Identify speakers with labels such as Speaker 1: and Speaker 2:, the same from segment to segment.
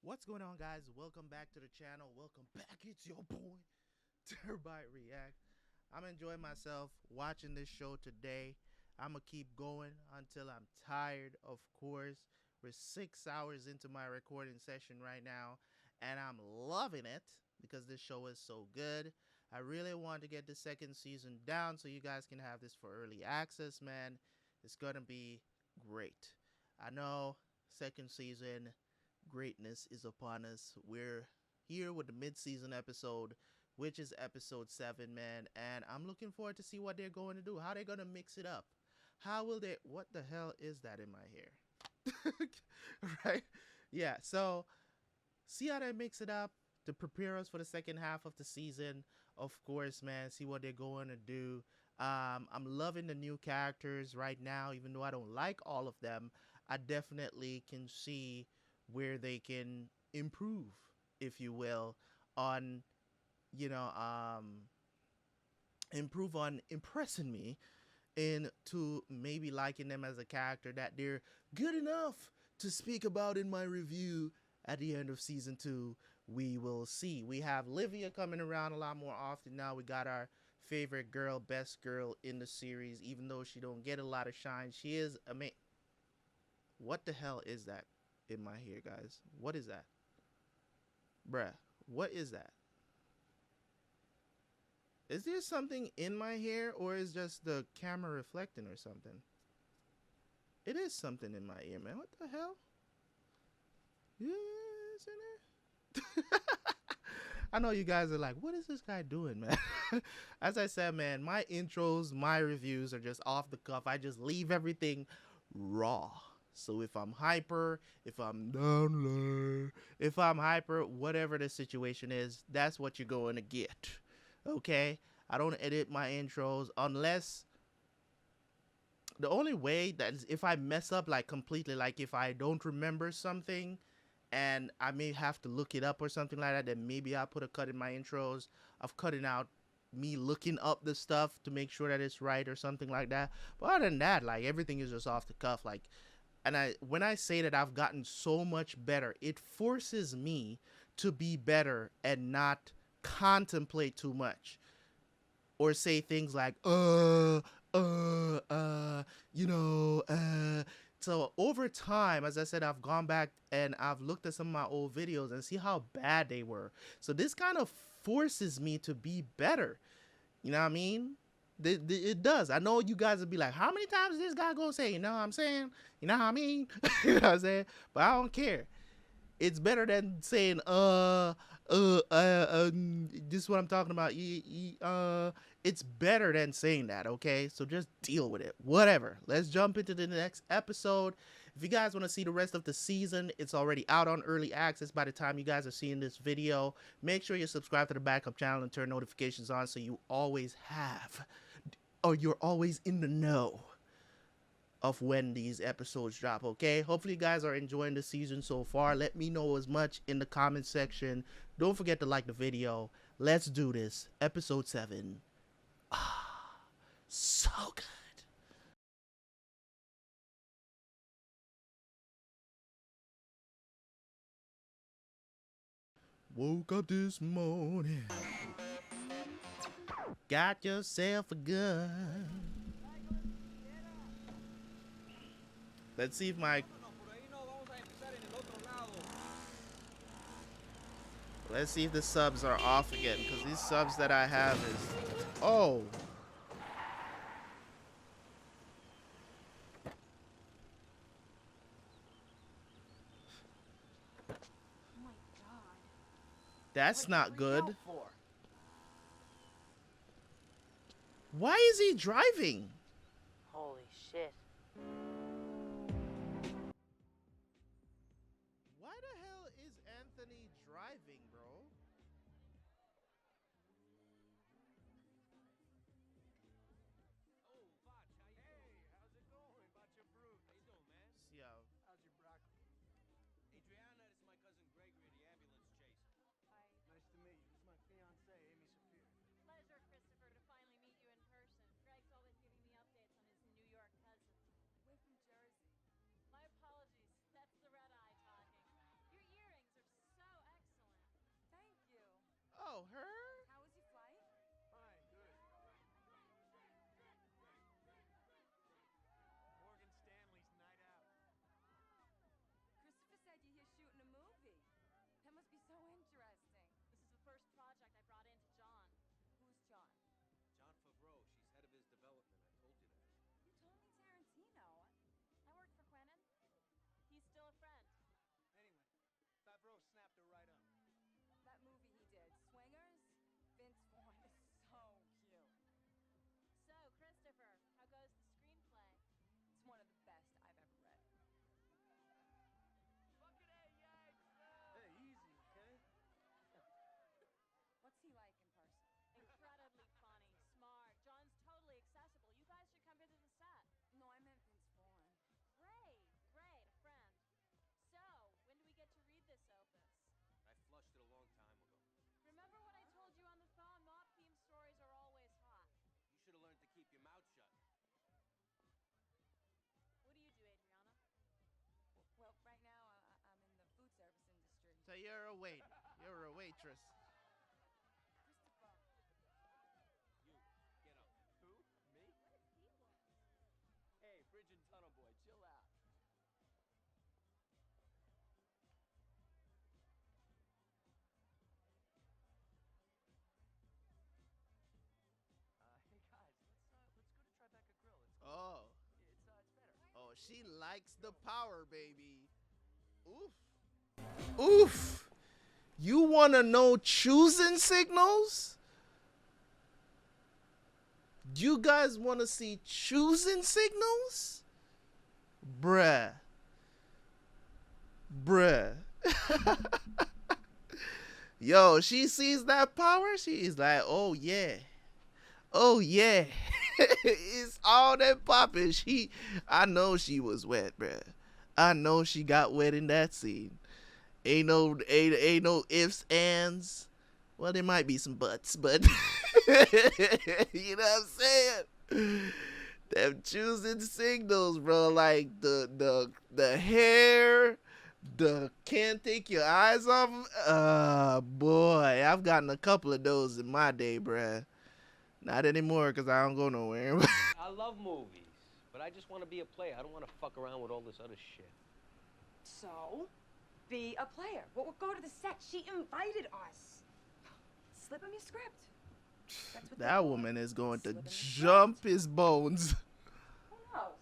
Speaker 1: What's going on, guys? Welcome back to the channel. Welcome back. It's your boy, Terabyt React. I'm enjoying myself watching this show today. I'm going to keep going until I'm tired, of course. We're 6 hours into my recording session right now, and I'm loving it because this show is so good. I really want to get the second season down so you guys can have this for early access, man. It's going to be great. I know second season greatness is upon us. We're here with the mid-season episode, which is episode 7, man, and I'm looking forward to see what they're going to do. How they're going to mix it up. How will they What the hell is that in my hair? Right? Yeah, so see how they mix it up to prepare us for the second half of the season. Of course, man, see what they're going to do. I'm loving the new characters right now, even though I don't like all of them. I definitely can see where they can improve, if you will, on you know improve on impressing me into maybe liking them as a character that they're good enough to speak about in my review at the end of season 2. We will see. We have Livia coming around a lot more often now. We got our favorite girl, best girl in the series, even though she don't get a lot of shine. She is amazing. What the hell is that in my hair, guys? What is that? Bruh, what is that? Is there something in my hair, or is just the camera reflecting or something? It is something in my ear, man. What the hell? Yeah, it's in there. I know you guys are like, what is this guy doing, man? As I said, man, my intros, my reviews are just off the cuff. I just leave everything raw. So if I'm hyper, if I'm down low, if I'm hyper, whatever the situation is, that's what you're going to get. Okay? I don't edit my intros unless the only way that is if I mess up like completely, like if I don't remember something and I may have to look it up or something like that, then maybe I'll put a cut in my intros of cutting out me looking up the stuff to make sure that it's right or something like that. But other than that, like everything is just off the cuff. Like, and when I say that I've gotten so much better, it forces me to be better and not contemplate too much or say things like uh you know so over time, as I said, I've gone back and I've looked at some of my old videos and see how bad they were. So this kind of forces me to be better. You know what I mean? It does. I know you guys would be like, how many times is this guy gonna say, you know what I'm saying? You know what I mean? You know what I'm saying? But I don't care. It's better than saying this is what I'm talking about. It's better than saying that, okay? So just deal with it. Whatever. Let's jump into the next episode. If you guys want to see the rest of the season, it's already out on early access by the time you guys are seeing this video. Make sure you subscribe to the backup channel and turn notifications on so you always have, or you're always in the know of when these episodes drop. Okay, hopefully you guys are enjoying the season so far. Let me know as much in the comment section. Don't forget to like the video. Let's do this. Episode 7. So good. Woke up this morning, got yourself a gun. Let's see if my let's see if the subs are off again, because these subs that I have is oh. That's not good. Why is he driving?
Speaker 2: Holy shit.
Speaker 1: Why the hell is Anthony driving, bro? Yo.
Speaker 2: Pleasure, Christopher, to finally meet you in person. Greg's always giving me updates on his New York cousin.
Speaker 3: Well, right now I'm in the food service industry.
Speaker 1: So you're a wait. You're a waitress.
Speaker 3: Christopher.
Speaker 4: You, get up. Who? Me?
Speaker 3: What if he was?
Speaker 4: Hey, Bridge and Tunnel Boy, chill out. Hey guys, let's go to Tribeca Grill. It's cool.
Speaker 1: Oh.
Speaker 4: It's better.
Speaker 1: Oh, she likes the power, baby. Oof. Oof. You want to know choosing signals? You guys want to see choosing signals? Bruh. Bruh. Yo, she sees that power. She's like, oh, yeah. Oh, yeah. It's all that popping. I know she was wet, bruh. I know she got wet in that scene. Ain't no ifs, ands. Well, there might be some buts, but you know what I'm saying? Them choosing signals, bro. Like the hair, the can't take your eyes off. Boy, I've gotten a couple of those in my day, bruh. Not anymore, cause I don't go nowhere.
Speaker 4: I love movies, but I just want to be a player. I don't want to fuck around with all this other shit.
Speaker 3: So, be a player. We'll go to the set. She invited us. Slip him your script. That's what they
Speaker 1: That
Speaker 3: call
Speaker 1: woman
Speaker 3: it.
Speaker 1: is going to
Speaker 3: Slip him your
Speaker 1: jump
Speaker 3: script.
Speaker 1: his bones.
Speaker 3: Who knows?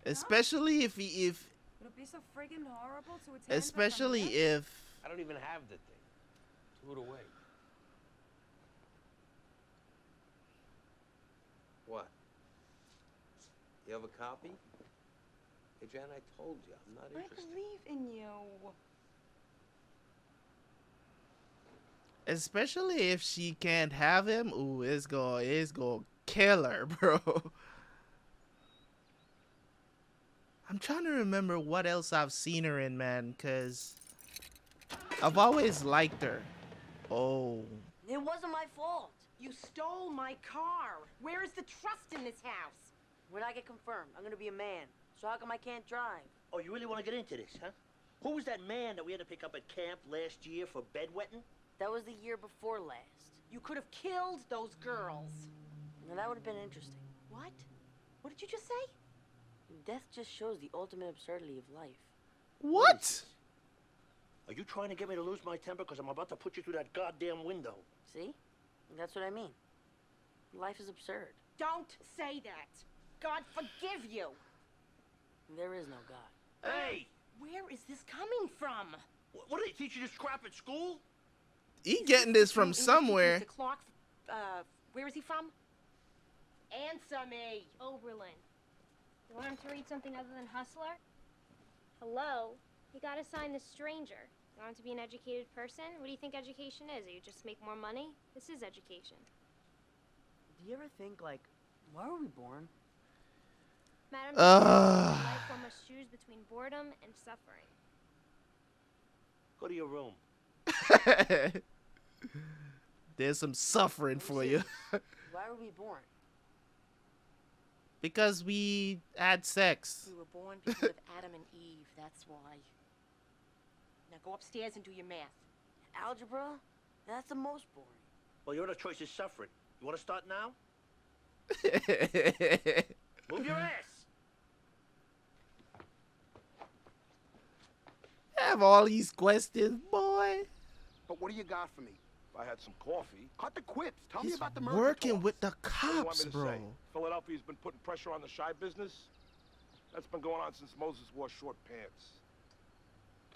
Speaker 1: Especially if
Speaker 3: Would it be so friggin' horrible to attend?
Speaker 1: especially if
Speaker 4: I don't even have the thing. Threw it away. What? You have a copy? Hey, Jan, I told you, I'm not
Speaker 3: I
Speaker 4: interested.
Speaker 3: believe in you.
Speaker 1: especially if she can't have him, ooh, it's gonna kill her, bro. I'm trying to remember what else I've seen her in, man, cause I've always liked her. Oh.
Speaker 2: It wasn't my fault.
Speaker 5: You stole my car. Where is the trust in this house?
Speaker 2: When I get confirmed, I'm gonna be a man. So how come I can't drive?
Speaker 6: Oh, you really want to get into this, huh? Who was that man that we had to pick up at camp last year for bedwetting?
Speaker 2: That was the year before last.
Speaker 5: You could have killed those girls.
Speaker 2: Now that would have been interesting.
Speaker 5: What? What did you just say?
Speaker 2: Death just shows the ultimate absurdity of life.
Speaker 1: What?
Speaker 6: Are you trying to get me to lose my temper because I'm about to put you through that goddamn window?
Speaker 2: See? That's what I mean. Life is absurd.
Speaker 5: Don't say that. God forgive you.
Speaker 2: There is no God.
Speaker 6: Hey!
Speaker 5: Where is this coming from?
Speaker 6: What do they teach you this crap at school?
Speaker 1: He getting this from
Speaker 5: English
Speaker 1: somewhere.
Speaker 5: Mr. Clark, where is he from? Answer me.
Speaker 7: Oberlin. You want him to read something other than Hustler? Hello? You gotta sign The Stranger. You want him to be an educated person? What do you think education is? You just make more money? This is education.
Speaker 2: Do you ever think, like, why were we born?
Speaker 7: Madam, life one must choose between boredom and suffering.
Speaker 6: Go to your room.
Speaker 1: There's some suffering for you.
Speaker 2: Why were we born?
Speaker 1: Because we had sex.
Speaker 5: We were born because of Adam and Eve, that's why. Now go upstairs and do your math.
Speaker 2: Algebra? That's the most boring.
Speaker 6: Well, your other choice is suffering. You want to start now? Move your ass!
Speaker 1: Have all these questions, boy.
Speaker 8: But what do you got for me? If I had some coffee, cut the quips. Tell me
Speaker 1: He's
Speaker 8: about the merger
Speaker 1: working
Speaker 8: talks.
Speaker 1: with the
Speaker 8: What do you want
Speaker 1: cops,
Speaker 8: me to
Speaker 1: bro.
Speaker 8: say? Philadelphia's been putting pressure on the shy business. That's been going on since Moses wore short pants.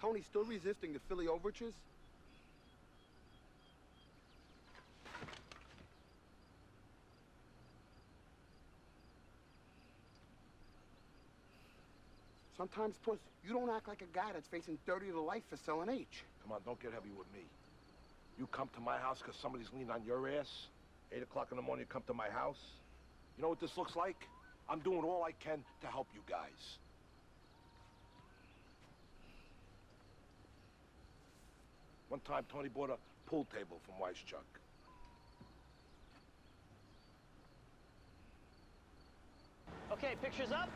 Speaker 8: Tony's still resisting the Philly overtures? Sometimes, Puss, you don't act like a guy that's facing 30 to life for selling H. Come on, don't get heavy with me. You come to my house because somebody's leaned on your ass. 8 o'clock in the morning, you come to my house. You know what this looks like? I'm doing all I can to help you guys. One time, Tony bought a pool table from Wise Chuck.
Speaker 6: Okay, pictures up.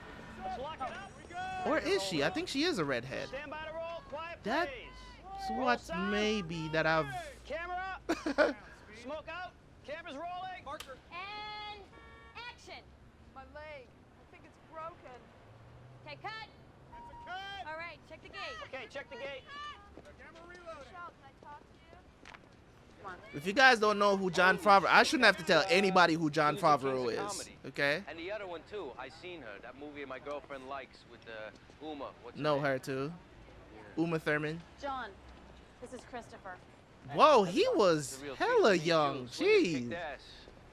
Speaker 1: Or is she? I think she is a redhead. That's what maybe that I've.
Speaker 9: Camera. Smoke out. Camera's rolling. Marker.
Speaker 7: And action.
Speaker 3: My leg. I think it's broken.
Speaker 7: Okay, cut.
Speaker 9: That's a cut.
Speaker 7: All right, check the gate.
Speaker 9: Okay, check the gate.
Speaker 3: Camera reloading. Michelle, can I talk to you?
Speaker 2: Come on.
Speaker 1: If you guys don't know who Jon Favreau, I shouldn't have to tell anybody who Jon Favreau is. Okay?
Speaker 4: And the other one too. I seen her. That movie my girlfriend likes with Uma. What's
Speaker 1: Know
Speaker 4: name?
Speaker 1: her too. Uma Thurman.
Speaker 5: John, this is Christopher.
Speaker 1: Whoa, he was hella young. Jeez.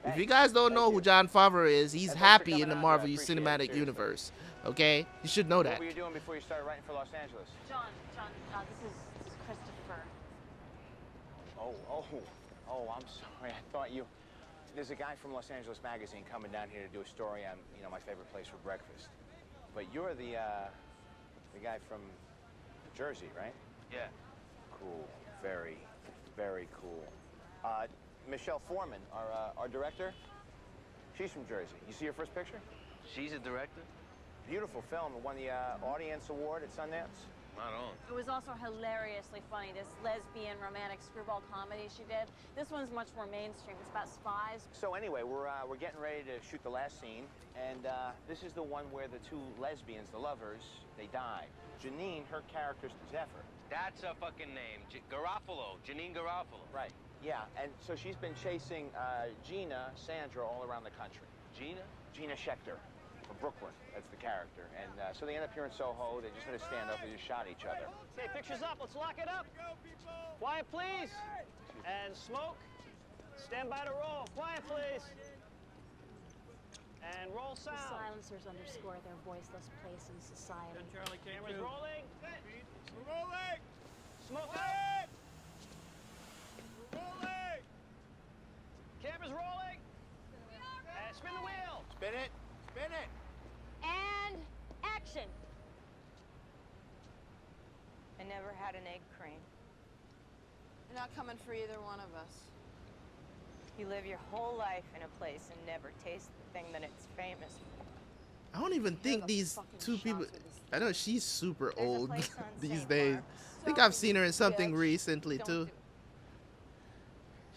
Speaker 1: If you guys don't know who Jon Favreau is, he's happy in the Marvel Cinematic Universe. Okay? You should know that.
Speaker 9: What were you doing before you started writing for Los Angeles?
Speaker 5: John, this is Christopher.
Speaker 9: Oh, I'm sorry. I thought you... There's a guy from Los Angeles Magazine coming down here to do a story on, my favorite place for breakfast. But you're the guy from Jersey, right?
Speaker 4: Yeah.
Speaker 9: Cool. Very, very cool. Michelle Foreman, our director, she's from Jersey. You see her first picture?
Speaker 4: She's a director?
Speaker 9: Beautiful film. It won the Audience Award at Sundance.
Speaker 4: Not on.
Speaker 5: It was also hilariously funny, this lesbian romantic screwball comedy she did. This one's much more mainstream. It's about spies.
Speaker 9: So anyway, we're getting ready to shoot the last scene, and this is the one where the two lesbians, the lovers, they die. Janine, her character's Zephyr.
Speaker 4: That's a fucking name. Garofalo. Janine Garofalo.
Speaker 9: Right. Yeah, and so she's been chasing Gina, Sandra, all around the country.
Speaker 4: Gina?
Speaker 9: Gina Schechter from Brooklyn. That's the character. And so they end up here in Soho. They just had to stand up. They just shot each other.
Speaker 10: Okay, pictures up. Let's lock it up. Quiet, please. And smoke. Stand by to roll. Quiet, please. And roll sound.
Speaker 5: The silencers underscore their voiceless place in society.
Speaker 10: Cameras rolling.
Speaker 9: We're rolling.
Speaker 10: Smoke out.
Speaker 9: We're rolling.
Speaker 10: Cameras rolling. And spin the wheel.
Speaker 9: Spin it. Spin it.
Speaker 7: And action.
Speaker 3: I never had an egg cream. They're not coming for either one of us. You live your whole life in a place and never taste the thing that it's famous for.
Speaker 1: I don't even think these two people. I know she's super
Speaker 3: There's a
Speaker 1: old
Speaker 3: place on
Speaker 1: these
Speaker 3: St.
Speaker 1: days.
Speaker 3: Barb's.
Speaker 1: I think I've seen her in something
Speaker 3: Bitch.
Speaker 1: recently
Speaker 3: Don't
Speaker 1: too.
Speaker 3: do-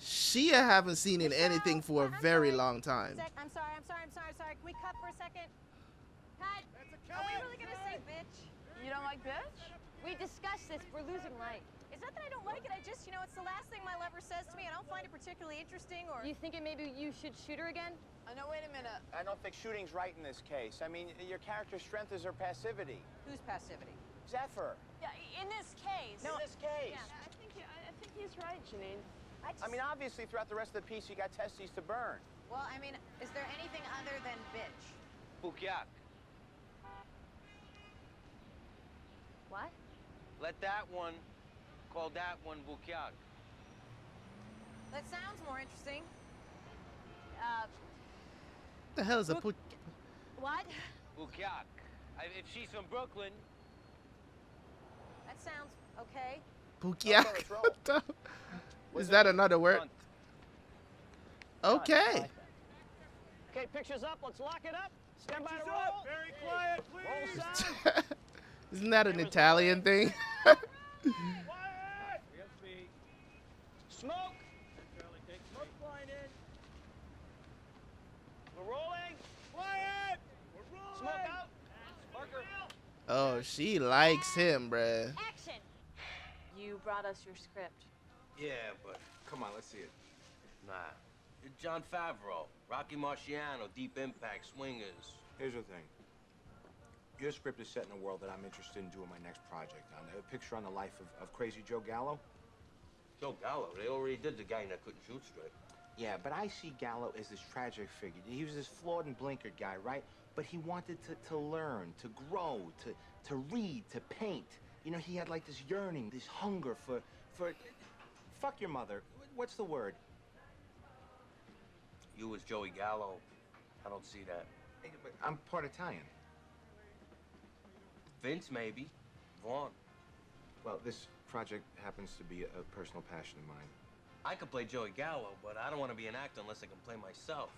Speaker 1: She I haven't seen in anything for a very long time.
Speaker 5: I'm sorry. Can we cut for a second? Cut.
Speaker 3: Are we really gonna say bitch? You don't like bitch?
Speaker 5: We discussed this. We're losing light. It's not that I don't like it. I just, it's the last thing my lover says to me. I don't find it particularly interesting or... You thinking maybe you should shoot her again?
Speaker 3: No, wait a minute.
Speaker 9: I don't think shooting's right in this case. I mean, your character's strength is her passivity.
Speaker 3: Whose passivity?
Speaker 9: Zephyr.
Speaker 5: Yeah, in this case.
Speaker 9: In this case.
Speaker 5: Yeah.
Speaker 3: I think he's right, Janine.
Speaker 9: I mean, obviously, throughout the rest of the piece, you got testes to burn.
Speaker 3: Well, I mean, is there anything other than bitch?
Speaker 4: Bukyak.
Speaker 5: What?
Speaker 4: Let that one call that one Bukyak.
Speaker 3: That sounds more interesting.
Speaker 1: What the hell is a put?
Speaker 5: What?
Speaker 4: Bukyak. If she's from Brooklyn,
Speaker 3: That sounds okay.
Speaker 1: Bukyak?
Speaker 9: let's roll.
Speaker 1: What the- Is that another word?
Speaker 4: cunt.
Speaker 1: Okay.
Speaker 10: Okay, pictures up. Let's lock it up. Stand by to roll.
Speaker 9: Very quiet, please.
Speaker 10: Roll sound.
Speaker 1: Isn't that an Italian thing?
Speaker 10: Quiet. Smoke. Smoke flying in. We're rolling.
Speaker 9: Quiet. We're rolling.
Speaker 10: Smoke out. Marker.
Speaker 1: Oh, she likes him, bruh.
Speaker 5: Action.
Speaker 2: You brought us your script.
Speaker 4: Yeah, but come on, let's see it. Nah. It's Jon Favreau, Rocky Marciano, Deep Impact, Swingers.
Speaker 8: Here's the thing. Your script is set in a world that I'm interested in doing my next project on. A picture on the life of Crazy Joe Gallo.
Speaker 4: Joe Gallo, they already did the guy that couldn't shoot straight.
Speaker 8: Yeah, but I see Gallo as this tragic figure. He was this flawed and blinkered guy, right? But he wanted to learn, to grow, to read, to paint. He had like this yearning, this hunger for... Fuck your mother. What's the word?
Speaker 4: You was Joey Gallo. I don't see that.
Speaker 8: Hey, but I'm part Italian.
Speaker 4: Vince, maybe. Vaughn.
Speaker 8: Well, this project happens to be a personal passion of mine.
Speaker 4: I could play Joey Gallo, but I don't want to be an actor unless I can play myself.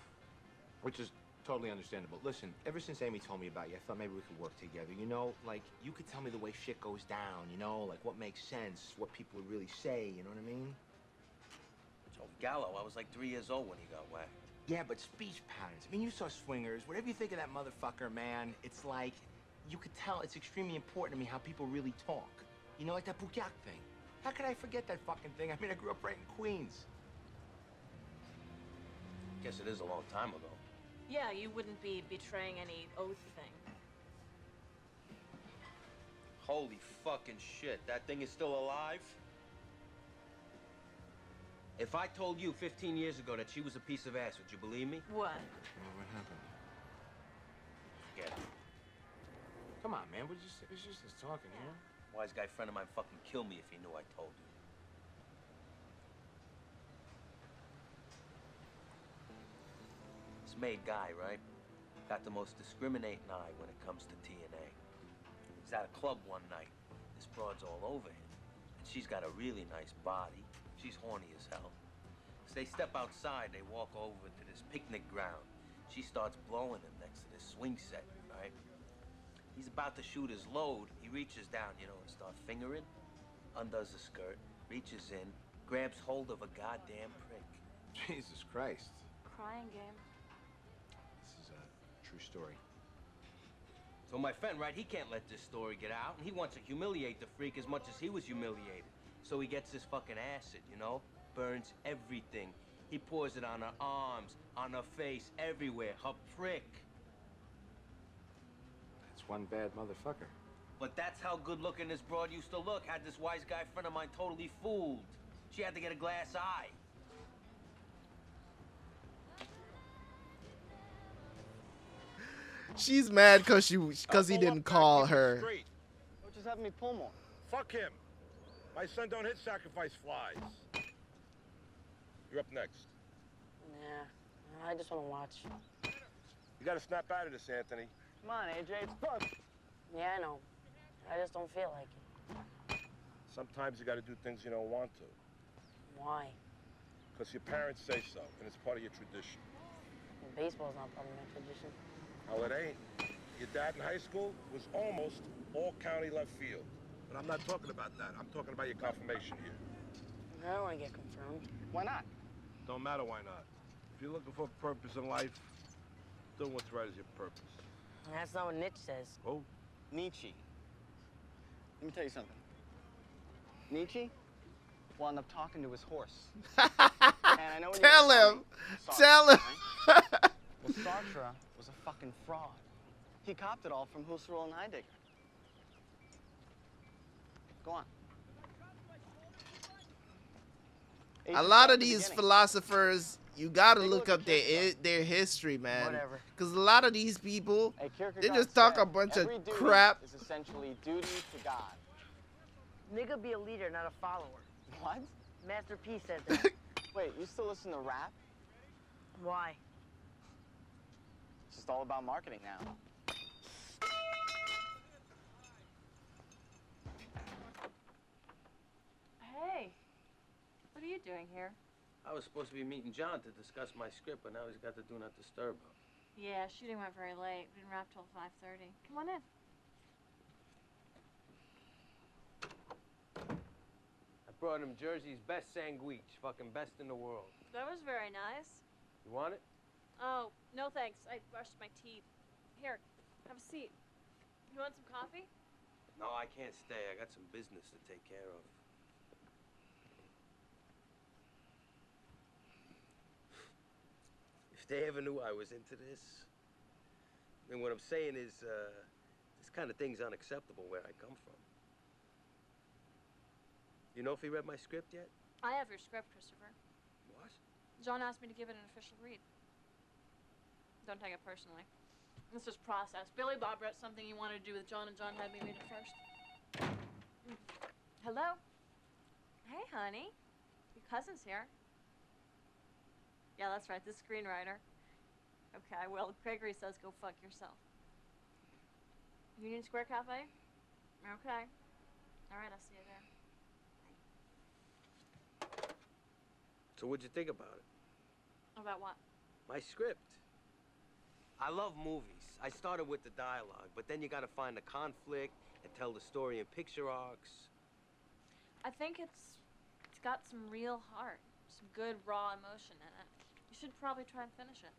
Speaker 8: Which is
Speaker 9: Totally understandable. Listen, ever since Amy told me about you, I thought maybe we could work together. You know, like, you could tell me the way shit goes down, you know? Like, what makes sense, what people would really say, you know what I mean?
Speaker 4: Joe Gallo, I was like 3 years old when he got whacked.
Speaker 9: Yeah, but speech patterns. I mean, you saw Swingers. Whatever you think of that motherfucker, man, it's like, you could tell it's extremely important to me how people really talk. You know, like that Bukak thing. How could I forget that fucking thing? I mean, I grew up right in Queens.
Speaker 4: Guess it is a long time ago.
Speaker 5: Yeah, you wouldn't be betraying any oath thing.
Speaker 4: Holy fucking shit, that thing is still alive? If I told you 15 years ago that she was a piece of ass, would you believe me?
Speaker 5: What?
Speaker 9: Well, what happened?
Speaker 4: Forget it.
Speaker 9: Come on, man. We're just us talking here.
Speaker 4: Wise guy friend of mine fucking kill me if he knew I told you. This made guy, right? Got the most discriminating eye when it comes to TNA. He's at a club one night. This broad's all over him. And she's got a really nice body. She's horny as hell. So they step outside, they walk over to this picnic ground. She starts blowing him next to this swing set, right? He's about to shoot his load. He reaches down, you know, and starts fingering. Undoes the skirt, reaches in, grabs hold of a goddamn prick.
Speaker 9: Jesus Christ.
Speaker 5: Crying game.
Speaker 9: This is a true story.
Speaker 4: So my friend, right, he can't let this story get out, and he wants to humiliate the freak as much as he was humiliated. So he gets this fucking acid, you know? Burns everything. He pours it on her arms, on her face, everywhere. Her prick.
Speaker 9: That's one bad motherfucker.
Speaker 4: But that's how good looking this broad used to look. Had this wise guy friend of mine totally fooled. She had to get a glass eye.
Speaker 1: She's mad because he didn't call her.
Speaker 10: Or just having me pull more.
Speaker 8: Fuck him. My son don't hit sacrifice flies. You're up next.
Speaker 2: Nah, I just want to watch.
Speaker 8: You gotta snap out of this, Anthony.
Speaker 10: Come on, AJ, it's fun.
Speaker 2: Yeah, I know. I just don't feel like it.
Speaker 8: Sometimes you gotta do things you don't want to.
Speaker 2: Why?
Speaker 8: Because your parents say so, and it's part of your tradition.
Speaker 2: Baseball's not part of my tradition.
Speaker 8: Hell, it ain't. Your dad in high school was almost all county left field. But I'm not talking about that. I'm talking about your confirmation here.
Speaker 2: I don't want to get confirmed.
Speaker 10: Why not?
Speaker 8: Don't matter why not. If you're looking for a purpose in life, doing what's right is your purpose.
Speaker 2: That's not what Nietzsche says.
Speaker 8: Oh?
Speaker 10: Nietzsche. Let me tell you something. Nietzsche wound up talking to his horse. And I know when
Speaker 1: Tell him. Tell him.
Speaker 10: Right? Well, Sartre was a fucking fraud. He copped it all from Husserl and Heidegger. Go on.
Speaker 1: A lot of these philosophers, you gotta look up their history, man.
Speaker 2: Whatever.
Speaker 1: Because a lot of these people,
Speaker 10: Hey,
Speaker 1: they just talk a bunch of crap.
Speaker 10: Is essentially duty to God.
Speaker 2: Nigga be a leader, not a follower.
Speaker 10: What?
Speaker 2: Master P said that.
Speaker 10: Wait, you still listen to rap?
Speaker 2: Why?
Speaker 10: It's just all about marketing now.
Speaker 5: Hey, what are you doing here?
Speaker 4: I was supposed to be meeting John to discuss my script, but now he's got the Do Not Disturb up.
Speaker 5: Yeah, shooting went very late. We didn't wrap till 5:30. Come on in.
Speaker 4: I brought him Jersey's best anguish, fucking best in the world.
Speaker 5: That was very nice.
Speaker 4: You want it?
Speaker 5: Oh, no thanks. I brushed my teeth. Here, have a seat. You want some coffee?
Speaker 4: No, I can't stay. I got some business to take care of. If they ever knew I was into this, I mean, what I'm saying is, this kind of thing's unacceptable where I come from. You know if he read my script yet?
Speaker 5: I have your script, Christopher.
Speaker 4: What?
Speaker 5: John asked me to give it an official read. Don't take it personally. This is process. Billy Bob wrote something he wanted to do with John, and John had me read it first. Hello? Hey, honey. Your cousin's here. Yeah, that's right, the screenwriter. Okay, well, Gregory says go fuck yourself. Union Square Cafe? Okay. All right, I'll see you there.
Speaker 4: So what'd you think about it?
Speaker 5: About what?
Speaker 4: My script. I love movies. I started with the dialogue, but then you gotta find the conflict and tell the story in picture arcs.
Speaker 5: I think it's got some real heart, some good raw emotion in it. You should probably try and finish it.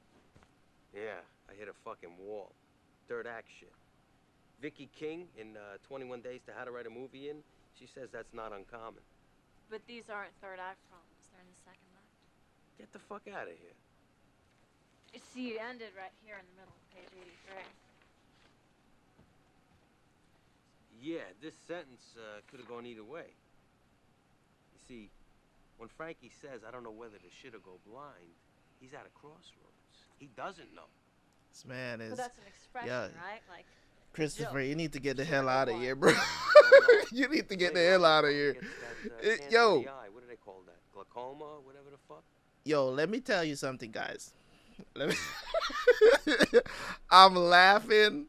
Speaker 4: Yeah, I hit a fucking wall. Third act shit. Vicky King in 21 Days to How to Write a Movie in, she says that's not uncommon.
Speaker 5: But these aren't third act problems, they're in the second act.
Speaker 4: Get the fuck out of here.
Speaker 5: You see, it ended right here in the middle of page 83.
Speaker 4: Yeah, this sentence could have gone either way. You see, when Frankie says, I don't know whether to shit or go blind, he's at a crossroads. He doesn't know.
Speaker 1: This man is.
Speaker 5: But that's an expression, right? Like,
Speaker 1: Christopher,
Speaker 5: joke.
Speaker 1: you need to get the
Speaker 5: Shit
Speaker 1: hell
Speaker 5: or
Speaker 1: out
Speaker 5: go
Speaker 1: of
Speaker 5: blind.
Speaker 1: here, bro. You need to get the hell out of here. Yo.
Speaker 4: What do they call that? Glaucoma, whatever the fuck?
Speaker 1: Yo, let me tell you something, guys. I'm laughing,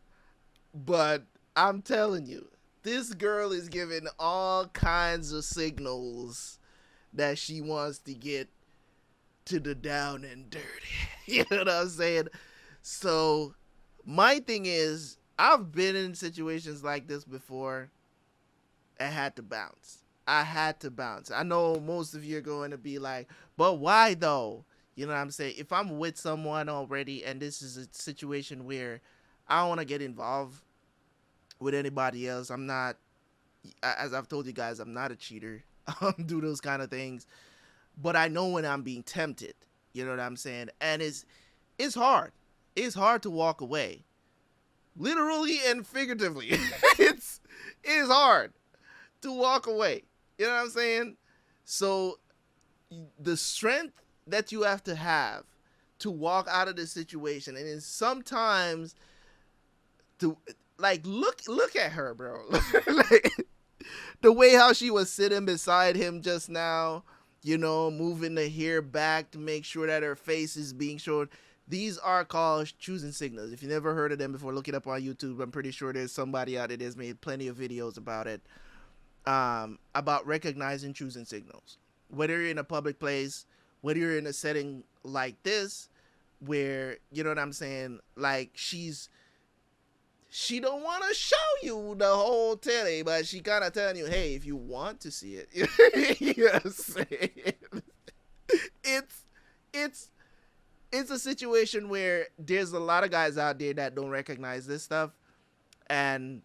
Speaker 1: but I'm telling you, this girl is giving all kinds of signals that she wants to get to the down and dirty. You know what I'm saying? So my thing is, I've been in situations like this before. I had to bounce. I know most of you are going to be like, but why though? You know what I'm saying? If I'm with someone already and this is a situation where I don't want to get involved with anybody else, I'm not, as I've told you guys, I'm not a cheater. I don't do those kind of things. But I know when I'm being tempted. You know what I'm saying? And it's hard. It's hard to walk away. Literally and figuratively. It's hard to walk away. You know what I'm saying? So the strength that you have to walk out of this situation, and then sometimes to like look at her, bro. Like, the way how she was sitting beside him just now, you know, moving the hair back to make sure that her face is being shown. These are called choosing signals. If you never heard of them before, look it up on YouTube. I'm pretty sure there's somebody out there that's made plenty of videos about it. About recognizing choosing signals. Whether you're in a public place, whether you're in a setting like this, where, you know what I'm saying, like she don't want to show you the whole telly, but she kind of telling you, hey, if you want to see it, you know what I'm saying? It's a situation where there's a lot of guys out there that don't recognize this stuff, and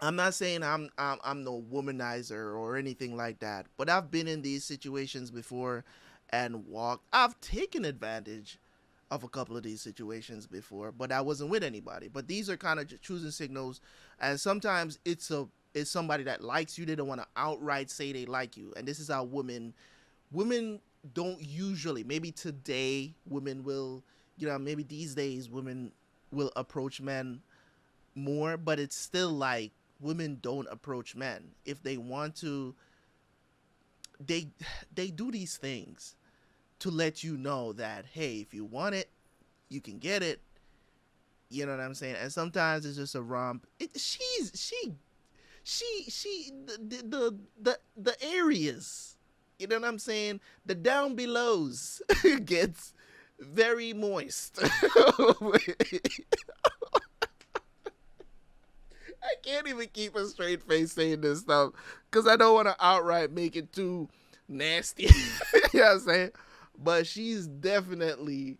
Speaker 1: I'm not saying I'm no womanizer or anything like that, but I've been in these situations before and I've taken advantage of a couple of these situations before, but I wasn't with anybody. But these are kind of choosing signals, and sometimes it's somebody that likes you. They don't want to outright say they like you, and this is how women don't usually. Maybe today women will, you know, maybe these days women will approach men more, but it's still like women don't approach men. If they want to, they do these things to let you know that, hey, if you want it, you can get it. You know what I'm saying? And sometimes it's just a romp. The areas, you know what I'm saying? The down belows gets very moist. I can't even keep a straight face saying this stuff because I don't want to outright make it too nasty. You know what I'm saying? But she's definitely,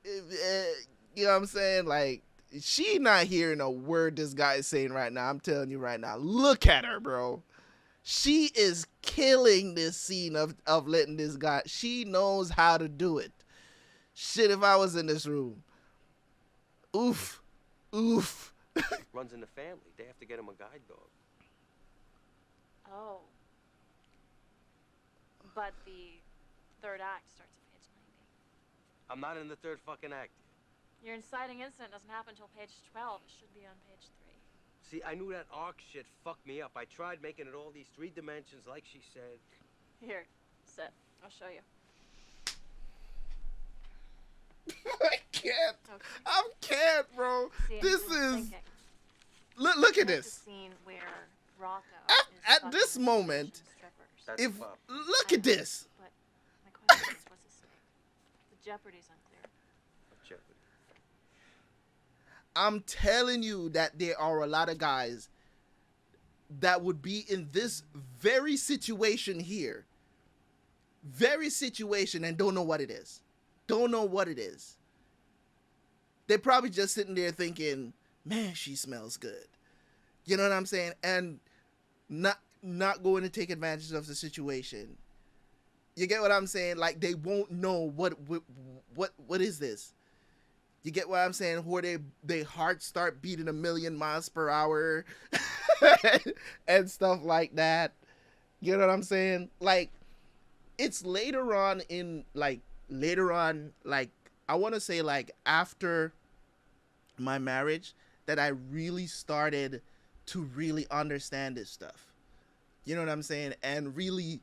Speaker 1: you know what I'm saying? Like, she not hearing a word this guy is saying right now. I'm telling you right now. Look at her, bro. She is killing this scene of letting this guy. She knows how to do it. Shit, if I was in this room. Oof.
Speaker 4: Runs in the family. They have to get him a guide dog.
Speaker 5: Oh. But the third act starts at page 90.
Speaker 4: I'm not in the third fucking act.
Speaker 5: Your inciting incident doesn't happen until page 12. It should be on page 3.
Speaker 4: See, I knew that arc shit fucked me up. I tried making it all these 3 dimensions, like she said.
Speaker 5: Here, sit. I'll show you.
Speaker 1: I can't. Okay. I can't, bro.
Speaker 5: See,
Speaker 1: this is. Look at this.
Speaker 5: The scene where Rocco
Speaker 1: at this moment, if look at this.
Speaker 5: But my question is, what's his name? The jeopardy's unclear.
Speaker 4: What jeopardy?
Speaker 1: I'm telling you that there are a lot of guys that would be in this very situation here. Very situation and don't know what it is. Don't know what it is. They're probably just sitting there thinking, man, she smells good. You know what I'm saying? And not going to take advantage of the situation. You get what I'm saying? Like, they won't know what is this? You get what I'm saying? Where they hearts start beating 1,000,000 miles per hour and stuff like that. You know what I'm saying? Like, it's later on, I want to say, like, after my marriage, that I really started to really understand this stuff. You know what I'm saying? And really,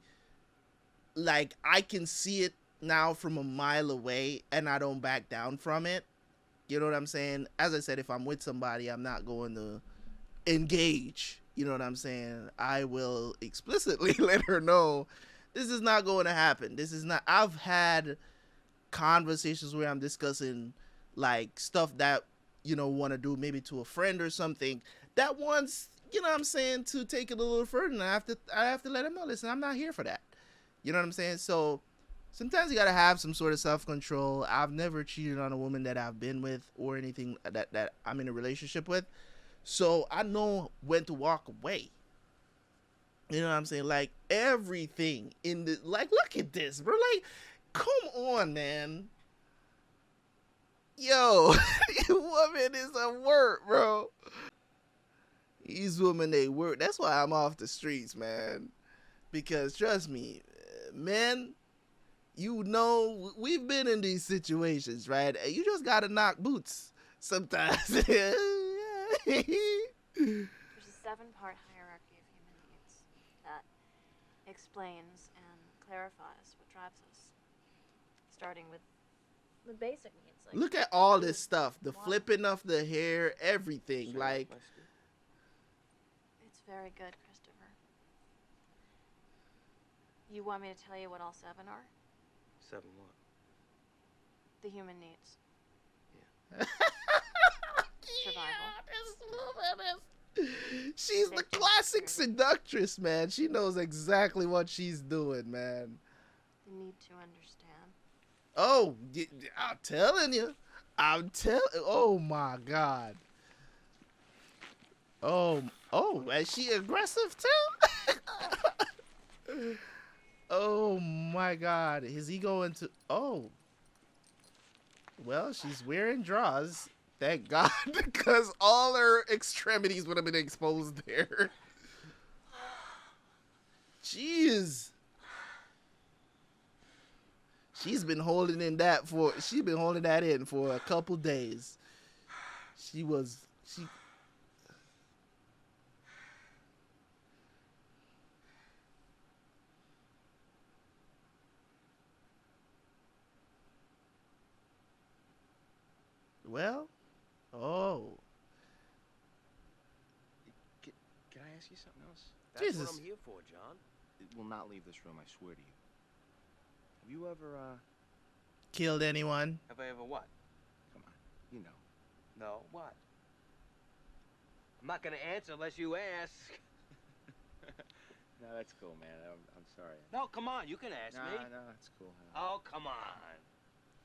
Speaker 1: like, I can see it now from a mile away and I don't back down from it. You know what I'm saying? As I said, if I'm with somebody, I'm not going to engage. You know what I'm saying? I will explicitly let her know this is not going to happen. This is not. I've had conversations where I'm discussing, like, stuff that, you know, want to do maybe to a friend or something that wants, you know what I'm saying, to take it a little further. And I have to let them know, listen, I'm not here for that. You know what I'm saying? So sometimes you got to have some sort of self-control. I've never cheated on a woman that I've been with or anything that I'm in a relationship with. So I know when to walk away. You know what I'm saying? Like, everything in the, like, look at this, bro. Like, come on, man. Yo, woman is a work, bro. These women, they work. That's why I'm off the streets, man. Because trust me, men, you know, we've been in these situations, right? You just gotta knock boots sometimes. There's
Speaker 5: a 7-part hierarchy of human needs that explains and clarifies what drives us. Starting with the basic needs. Like,
Speaker 1: look at all this stuff. The flipping of the hair, everything.
Speaker 4: Sure,
Speaker 1: like,
Speaker 5: it's very good, Christopher. You want me to tell you what all 7 are?
Speaker 4: 7 what?
Speaker 5: The human needs.
Speaker 1: Yeah.
Speaker 5: Survival.
Speaker 1: She's the classic seductress, man. She knows exactly what she's doing, man.
Speaker 5: The need to understand.
Speaker 1: Oh, I'm telling you. Oh, my God. Oh, is she aggressive, too? Oh, my God. Is he going to... Oh. Well, she's wearing drawers. Thank God, because all her extremities would have been exposed there. Jeez. She's been holding that in for a couple days. Well, oh.
Speaker 9: Can I ask you something else?
Speaker 4: That's
Speaker 1: Jesus.
Speaker 4: what I'm here for, John.
Speaker 9: It will not leave this room, I swear to you. Have you ever,
Speaker 1: Killed anyone?
Speaker 4: Have I ever what?
Speaker 9: come on, you know.
Speaker 4: No, what? I'm not gonna answer unless you ask.
Speaker 9: No, that's cool, man. I'm sorry.
Speaker 4: No, come on, you can ask me.
Speaker 9: No, that's cool.
Speaker 4: Oh, come on.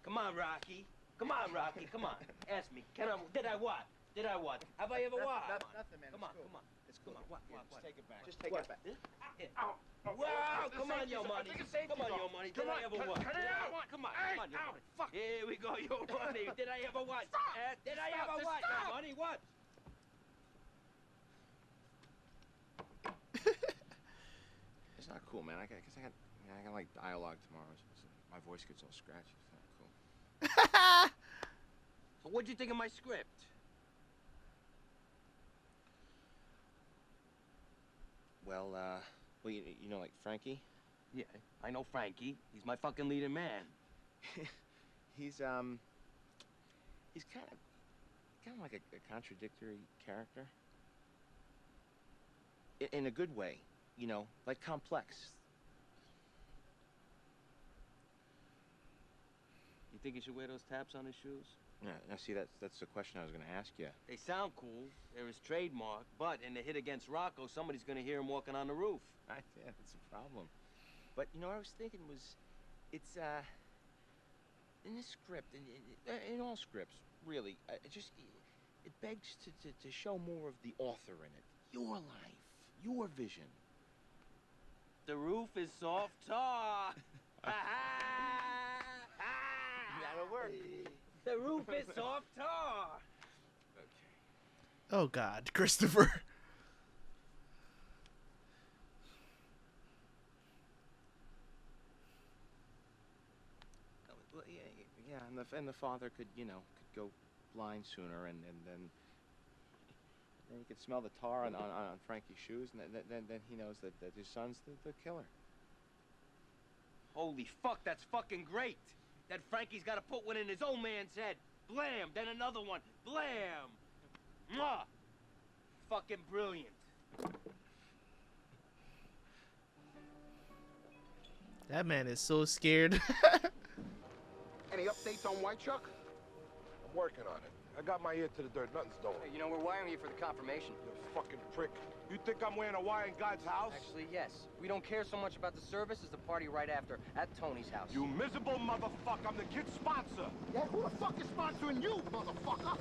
Speaker 4: Come on, Rocky. Come on, Rocky, come on. Ask me. Did I what? Have I ever what?
Speaker 9: Nothing, man.
Speaker 4: Come on, come on.
Speaker 9: It's cool.
Speaker 4: Come on, what?
Speaker 9: Just take it back. Just
Speaker 4: take it back. Wow, come on, yo money. Come on, yo money. Did I ever what? Come on, yo money. Fuck. Here we go, yo money. Did I ever what? Did I ever what, yo money? What?
Speaker 9: It's not cool, man. I got like dialogue tomorrow. So my voice gets all scratchy. It's not cool.
Speaker 4: So what'd you think of my script?
Speaker 9: Well, you know, like Frankie?
Speaker 4: Yeah, I know Frankie. He's my fucking leading man.
Speaker 9: He's kind of like a contradictory character. In a good way, you know, like complex.
Speaker 4: You think he should wear those taps on his shoes?
Speaker 9: Yeah, now see, that's the question I was gonna ask you.
Speaker 4: They sound cool. They're his trademark. But in the hit against Rocco, somebody's gonna hear him walking on the roof.
Speaker 9: Yeah, that's a problem. But, you know, what I was thinking was, it's, in this script, in all scripts, really, it begs to show more of the author in it. Your life, your vision.
Speaker 4: The roof is soft tar.
Speaker 9: That'll work.
Speaker 4: The roof is soft tar.
Speaker 1: Oh God, Christopher.
Speaker 9: Well, yeah, and the father could, you know, could go blind sooner, and then he could smell the tar on Frankie's shoes, and then he knows that his son's the killer.
Speaker 4: Holy fuck, that's fucking great. That Frankie's got to put one in his old man's head. Blam, then another one. Blam. Mwah. Fucking brilliant.
Speaker 1: That man is so scared.
Speaker 8: Any updates on White Chuck? I'm working on it. I got my ear to the dirt. Nothing's doing.
Speaker 10: Hey, you know, we're wiring you for the confirmation.
Speaker 8: You fucking prick. You think I'm wearing a wire in God's house?
Speaker 10: Actually, yes. We don't care so much about the service as the party right after at Tony's house.
Speaker 8: You miserable motherfucker. I'm the kid's sponsor. Yeah, who the fuck is sponsoring you, motherfucker?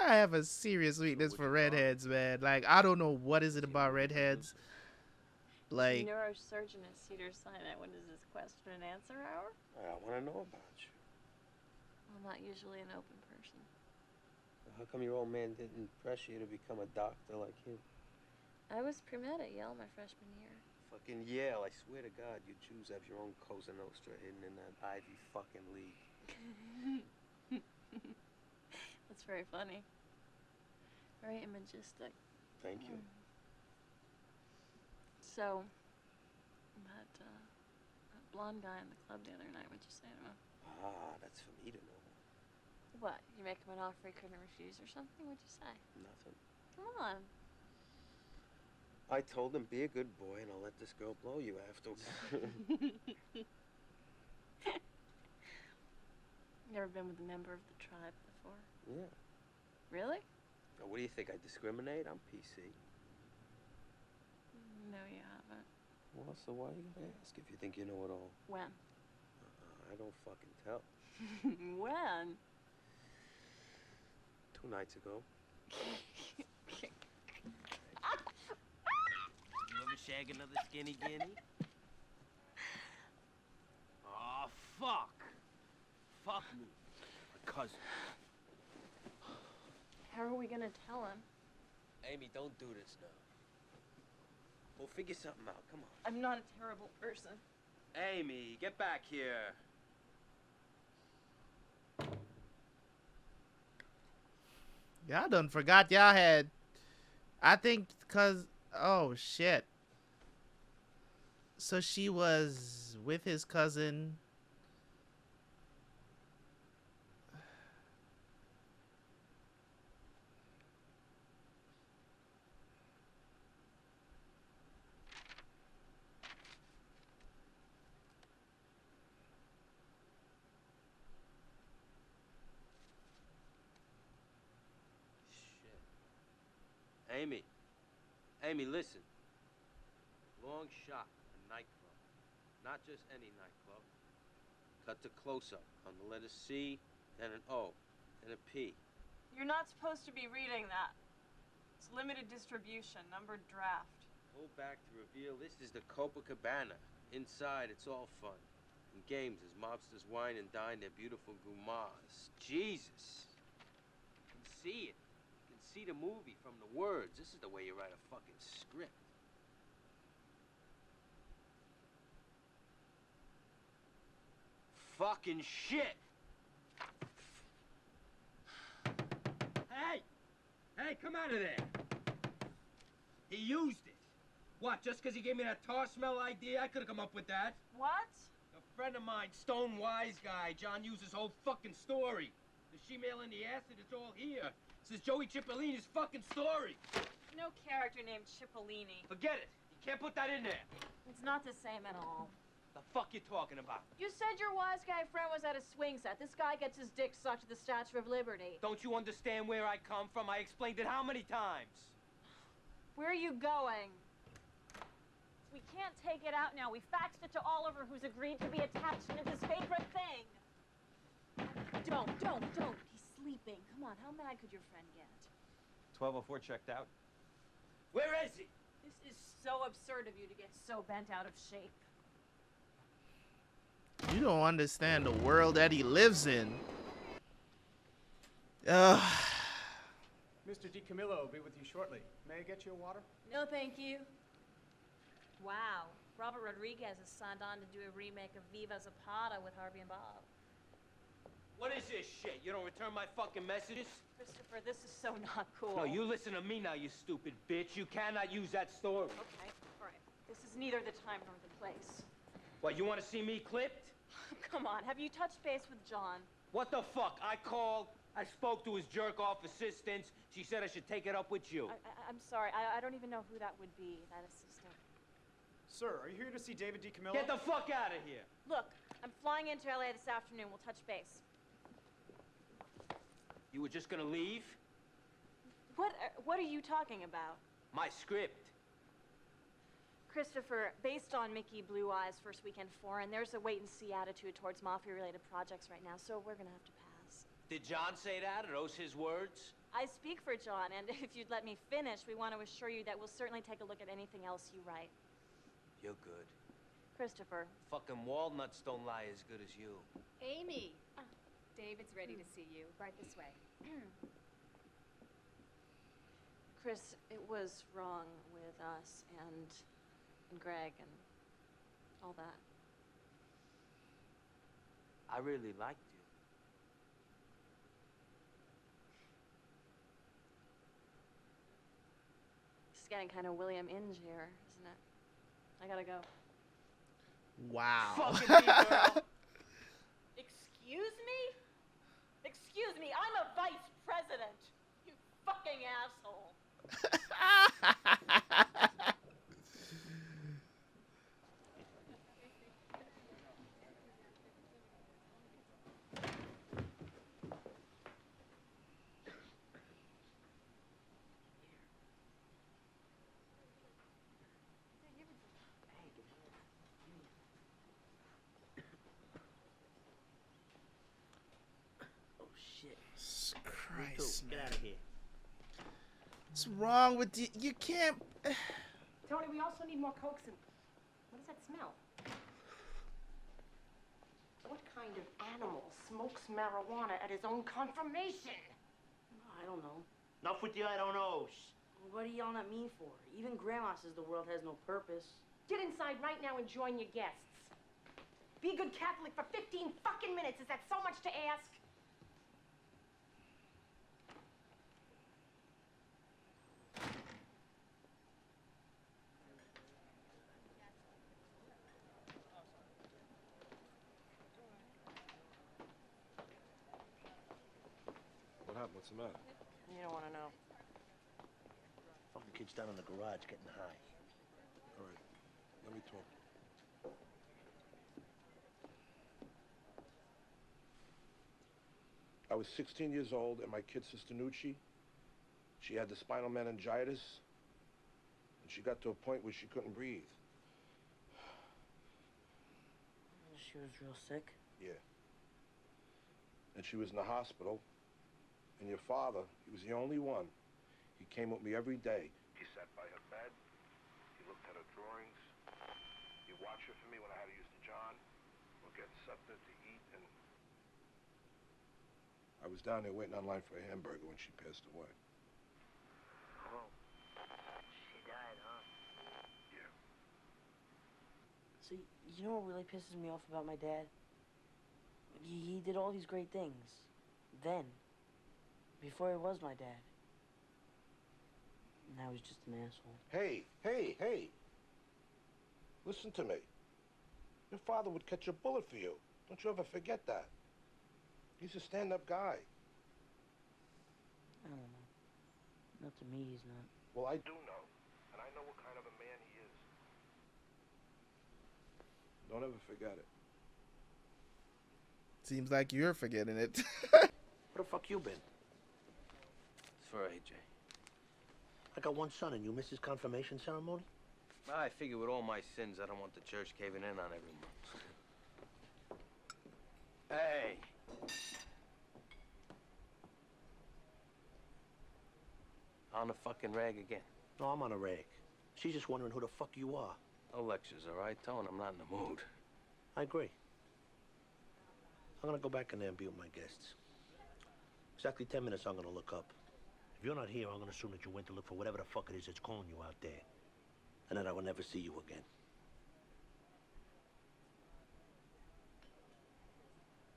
Speaker 1: I have a serious weakness for redheads, man. Like, I don't know what is it about redheads. Like,
Speaker 5: Neurosurgeon at Cedars-Sinai. When is this question and answer hour?
Speaker 11: I want to know about you.
Speaker 5: I'm not usually an open person.
Speaker 11: How come your old man didn't press you to become a doctor like him?
Speaker 5: I was pre-med at Yale my freshman year.
Speaker 11: Fucking Yale, I swear to God, you Jews have your own Cosa Nostra hidden in that Ivy fucking league.
Speaker 5: That's very funny. Very imagistic.
Speaker 11: Thank you.
Speaker 5: So, that blonde guy in the club the other night, what'd you say to him?
Speaker 11: Ah, that's for me to know.
Speaker 5: What? You make him an offer he couldn't refuse or something? What'd you say?
Speaker 11: Nothing.
Speaker 5: Come on.
Speaker 11: I told him, be a good boy, and I'll let this girl blow you afterwards.
Speaker 5: Never been with a member of the tribe before?
Speaker 11: Yeah.
Speaker 5: Really?
Speaker 11: Now, what do you think? I discriminate? I'm PC.
Speaker 5: No, you haven't.
Speaker 11: Well, so why you gotta ask if you think you know it all?
Speaker 5: When?
Speaker 11: I don't fucking tell.
Speaker 5: When?
Speaker 11: 2 nights ago.
Speaker 4: You ever shag another skinny guinea? Oh, fuck. Fuck me. My cousin.
Speaker 5: How are we gonna tell him?
Speaker 11: Amy, don't do this now. We'll figure something out. Come on.
Speaker 5: I'm not a terrible person.
Speaker 4: Amy, get back here.
Speaker 1: y'all done forgot y'all had. I think because, oh shit. So she was with his cousin.
Speaker 4: Amy. Amy, listen. Long shot, a nightclub. Not just any nightclub. Cut to close-up on the letter C, then an O, then a P.
Speaker 5: You're not supposed to be reading that. It's limited distribution, numbered draft.
Speaker 4: Pull back to reveal this is the Copacabana. Inside, it's all fun. And games as mobsters wine and dine their beautiful gumas. Jesus. You can see it. See the movie from the words. This is the way you write a fucking script. Fucking shit! Hey! Hey, come out of there! He used it. What, just because he gave me that tar smell idea? I could have come up with that.
Speaker 5: What?
Speaker 4: A friend of mine, Stone Wise guy, John used his whole fucking story. The shemale and the acid, it's all here. This is Joey Cipollini's fucking story.
Speaker 5: no character named Cipollini.
Speaker 4: Forget it. You can't put that in there.
Speaker 5: It's not the same at all.
Speaker 4: The fuck you talking about?
Speaker 5: You said your wise guy friend was at a swing set. This guy gets his dick sucked at the Statue of Liberty.
Speaker 4: Don't you understand where I come from? I explained it how many times?
Speaker 5: Where are you going? We can't take it out now. We faxed it to Oliver, who's agreed to be attached to his favorite thing. Don't. He's sleeping. Come on, how mad could your friend get?
Speaker 4: 1204 checked out. Where is he?
Speaker 5: This is so absurd of you to get so bent out of shape.
Speaker 1: You don't understand the world that he lives in. Ugh.
Speaker 10: Mr. DiCamillo will be with you shortly. May I get you a water?
Speaker 5: No, thank you. Wow, Robert Rodriguez has signed on to do a remake of Viva Zapata with Harvey and Bob.
Speaker 4: What is this shit? You don't return my fucking messages?
Speaker 5: Christopher, this is so not cool.
Speaker 4: No, you listen to me now, you stupid bitch. You cannot use that story.
Speaker 5: Okay, all right. This is neither the time nor the place.
Speaker 4: What, you want to see me clipped?
Speaker 5: Come on, have you touched base with John?
Speaker 4: What the fuck? I called, I spoke to his jerk-off assistants. She said I should take it up with you.
Speaker 5: I'm sorry, I don't even know who that would be, that assistant.
Speaker 10: Sir, are you here to see David DiCamillo?
Speaker 4: Get the fuck out of here!
Speaker 5: Look, I'm flying into LA this afternoon. We'll touch base.
Speaker 4: You were just gonna leave?
Speaker 5: What are you talking about?
Speaker 4: My script.
Speaker 5: Christopher, based on Mickey Blue Eye's first weekend foreign, there's a wait-and-see attitude towards mafia-related projects right now, so we're gonna have to pass.
Speaker 4: Did John say that? Are those his words?
Speaker 5: I speak for John, and if you'd let me finish, we want to assure you that we'll certainly take a look at anything else you write.
Speaker 4: You're good.
Speaker 5: Christopher.
Speaker 4: Fucking walnuts don't lie as good as you.
Speaker 12: Amy! David's ready to see you. Right this way.
Speaker 5: Chris, it was wrong with us and Greg and all that.
Speaker 4: I really liked you.
Speaker 5: It's getting kind of William Inge here, isn't it? I gotta go.
Speaker 1: Wow.
Speaker 4: Fucking me, girl.
Speaker 5: Excuse me? Excuse me, I'm a vice president. You fucking asshole.
Speaker 1: Christ,
Speaker 6: Get out of here.
Speaker 1: what's wrong with you? You can't.
Speaker 12: Tony, we also need more Cokes and... What does that smell? What kind of animal smokes marijuana at his own confirmation?
Speaker 2: I don't know.
Speaker 6: Enough with the I don't knows.
Speaker 2: What are you yelling at me for? Even Grandma says the world has no purpose.
Speaker 12: Get inside right now and join your guests. Be a good Catholic for 15 fucking minutes. Is that so much to ask?
Speaker 8: What happened? What's the matter?
Speaker 12: You don't want to know.
Speaker 6: Fucking kid's down in the garage getting high.
Speaker 8: All right, let me talk. I was 16 years old, and my kid, Sister Nucci, she had the spinal meningitis, and she got to a point where she couldn't breathe.
Speaker 2: She was real sick.
Speaker 8: Yeah. And she was in the hospital, and your father, he was the only one. He came with me every day. He sat by her bed, he looked at her drawings, he watched her for me when I had to use the John, or get something to eat, and I was down there waiting online for a hamburger when she passed away.
Speaker 2: Oh. She died, huh?
Speaker 8: Yeah.
Speaker 2: So, you know what really pisses me off about my dad? He did all these great things. Then. Before he was my dad. Now he's just an asshole.
Speaker 8: Hey, hey, hey. Listen to me. Your father would catch a bullet for you. Don't you ever forget that. He's a stand-up guy.
Speaker 2: I don't know. Not to me, he's not.
Speaker 8: Well, I do know, and I know what kind of a man he is. Don't ever forget it.
Speaker 1: Seems like you're forgetting it.
Speaker 6: Where the fuck you been?
Speaker 4: It's for AJ.
Speaker 6: I got one son, and you missed his confirmation ceremony?
Speaker 4: I figure with all my sins, I don't want the church caving in on everyone.
Speaker 9: Hey.
Speaker 4: On the fucking rag again.
Speaker 6: No, I'm on a rag. She's just wondering who the fuck you are.
Speaker 4: No lectures, all right? Tell her I'm not in the mood.
Speaker 6: I agree. I'm gonna go back in there and be with my guests. Exactly 10 minutes I'm gonna look up. If you're not here, I'm gonna assume that you went to look for whatever the fuck it is that's calling you out there. And then I will never see you again.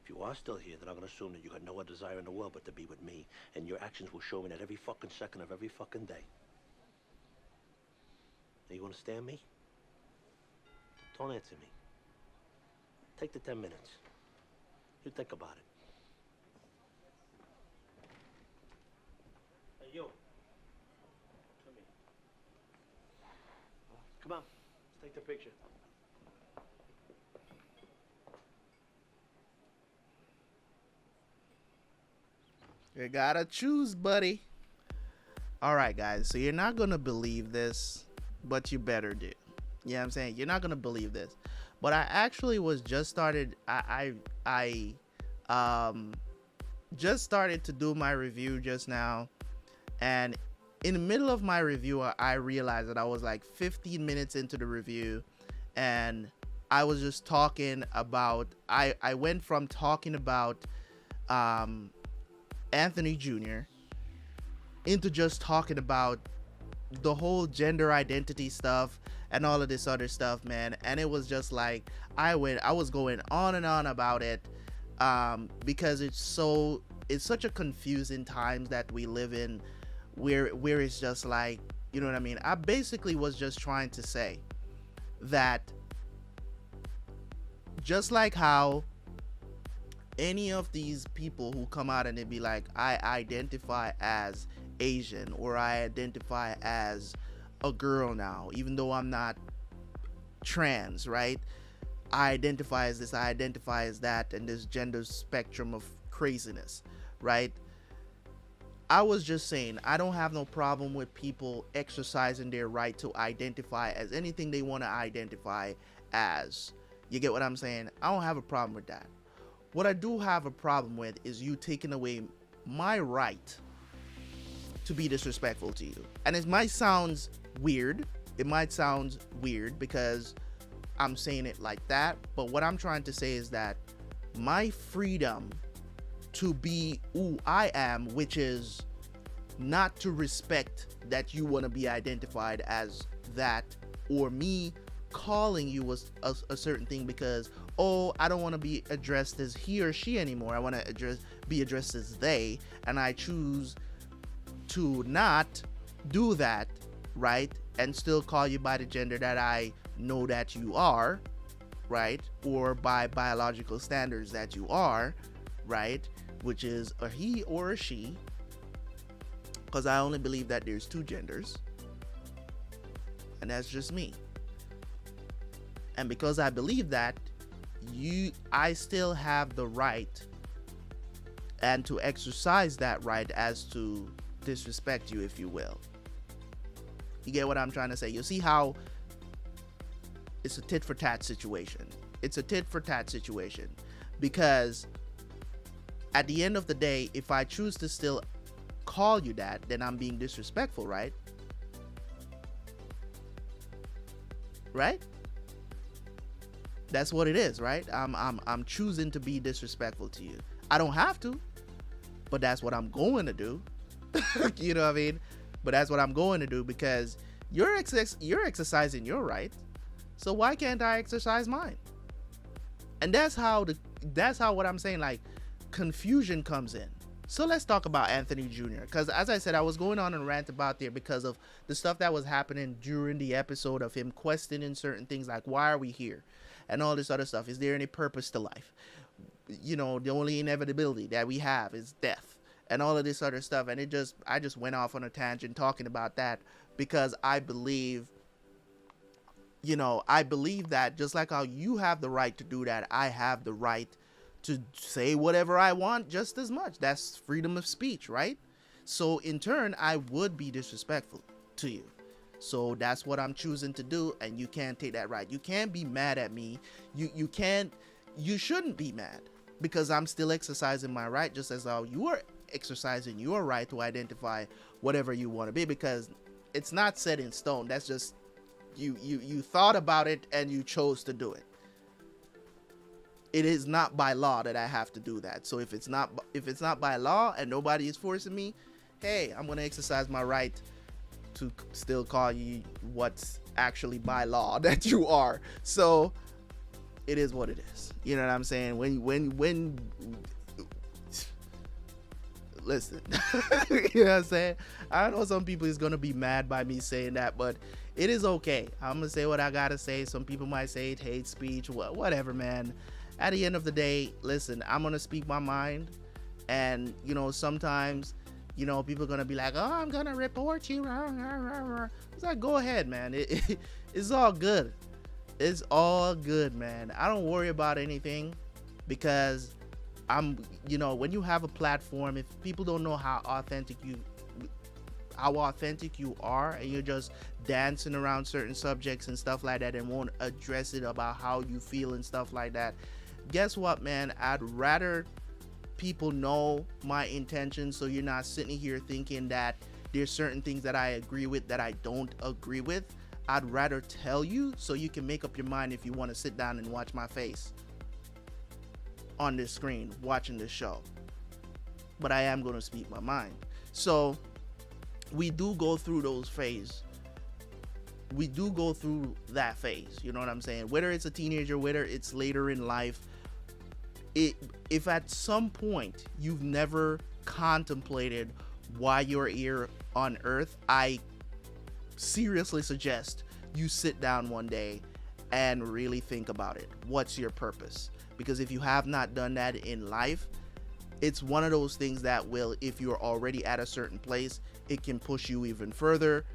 Speaker 6: If you are still here, then I'm gonna assume that you got no other desire in the world but to be with me. And your actions will show me that every fucking second of every fucking day. Are you gonna stand me? Don't answer me. Take the 10 minutes. You think about it. Hey, you. Come here. Come on. Let's take the picture.
Speaker 1: You gotta choose, buddy. All right, guys. So you're not gonna believe this, but you better do. You know what I'm saying? You're not gonna believe this, but I actually was just started. I just started to do my review just now, and in the middle of my review, I realized that I was like 15 minutes into the review, and I was just talking about. I went from talking about Anthony Jr. into just talking about the whole gender identity stuff and all of this other stuff, man. And it was just like I was going on and on about it, because it's such a confusing times that we live in, where it's just like, you know what I mean? I basically was just trying to say that just like how any of these people who come out and they be like, I identify as Asian, or I identify as a girl now, even though I'm not trans, right? I identify as this, I identify as that, and this gender spectrum of craziness, right? I was just saying, I don't have no problem with people exercising their right to identify as anything they want to identify as. You get what I'm saying? I don't have a problem with that. What I do have a problem with is you taking away my right to be disrespectful to you. And it might sound weird. It might sound weird because I'm saying it like that. But what I'm trying to say is that my freedom to be who I am, which is not to respect that you want to be identified as that, or me calling you a certain thing because, oh, I don't want to be addressed as he or she anymore. I want to be addressed as they, and I choose to not do that, right? And still call you by the gender that I know that you are, right? Or by biological standards that you are, right? Which is a he or a she, because I only believe that there's two genders, and that's just me. And because I believe that, I still have the right and to exercise that right as to disrespect you, if you will. You get what I'm trying to say? You see how it's a tit for tat situation. It's a tit for tat situation because at the end of the day, if I choose to still call you that, then I'm being disrespectful, right? Right? That's what it is, right? I'm choosing to be disrespectful to you. I don't have to, but that's what I'm going to do. You know what I mean? But that's what I'm going to do because you're exercising your right. So why can't I exercise mine? And that's how what I'm saying, like, confusion comes in. So let's talk about Anthony Jr. Because as I said, I was going on and rant about there because of the stuff that was happening during the episode of him questioning certain things like, why are we here? And all this other stuff. Is there any purpose to life? You know, the only inevitability that we have is death and all of this other stuff. And I just went off on a tangent talking about that because I believe, I believe that just like how you have the right to do that, I have the right to say whatever I want just as much. That's freedom of speech, right? So in turn, I would be disrespectful to you. So that's what I'm choosing to do, and you can't take that right. You can't be mad at me. You shouldn't be mad, because I'm still exercising my right, just as how you are exercising your right to identify whatever you want to be, because it's not set in stone. That's just you thought about it and you chose to do it. It is not by law that I have to do that. So if it's not by law and nobody is forcing me, hey, I'm gonna exercise my right to still call you what's actually by law that you are. So it is what it is. You know what I'm saying? When listen, you know what I'm saying? I know some people is gonna be mad by me saying that, but it is okay. I'm gonna say what I gotta say. Some people might say it's hate speech, whatever, man. At the end of the day, listen, I'm gonna speak my mind, and sometimes people are gonna be like, oh, I'm gonna report you. It's like, go ahead, man. It's all good. It's all good, man. I don't worry about anything, because when you have a platform, if people don't know how authentic you are, and you're just dancing around certain subjects and stuff like that and won't address it about how you feel and stuff like that, guess what, man? I'd rather people know my intentions, so you're not sitting here thinking that there's certain things that I agree with that I don't agree with. I'd rather tell you so you can make up your mind if you want to sit down and watch my face on this screen watching this show. But I am going to speak my mind. So we do go through those phases. We do go through that phase, you know what I'm saying? Whether it's a teenager, whether it's later in life, if at some point you've never contemplated why you're here on Earth, I seriously suggest you sit down one day and really think about it. What's your purpose? Because if you have not done that in life, it's one of those things that will, if you're already at a certain place, it can push you even further,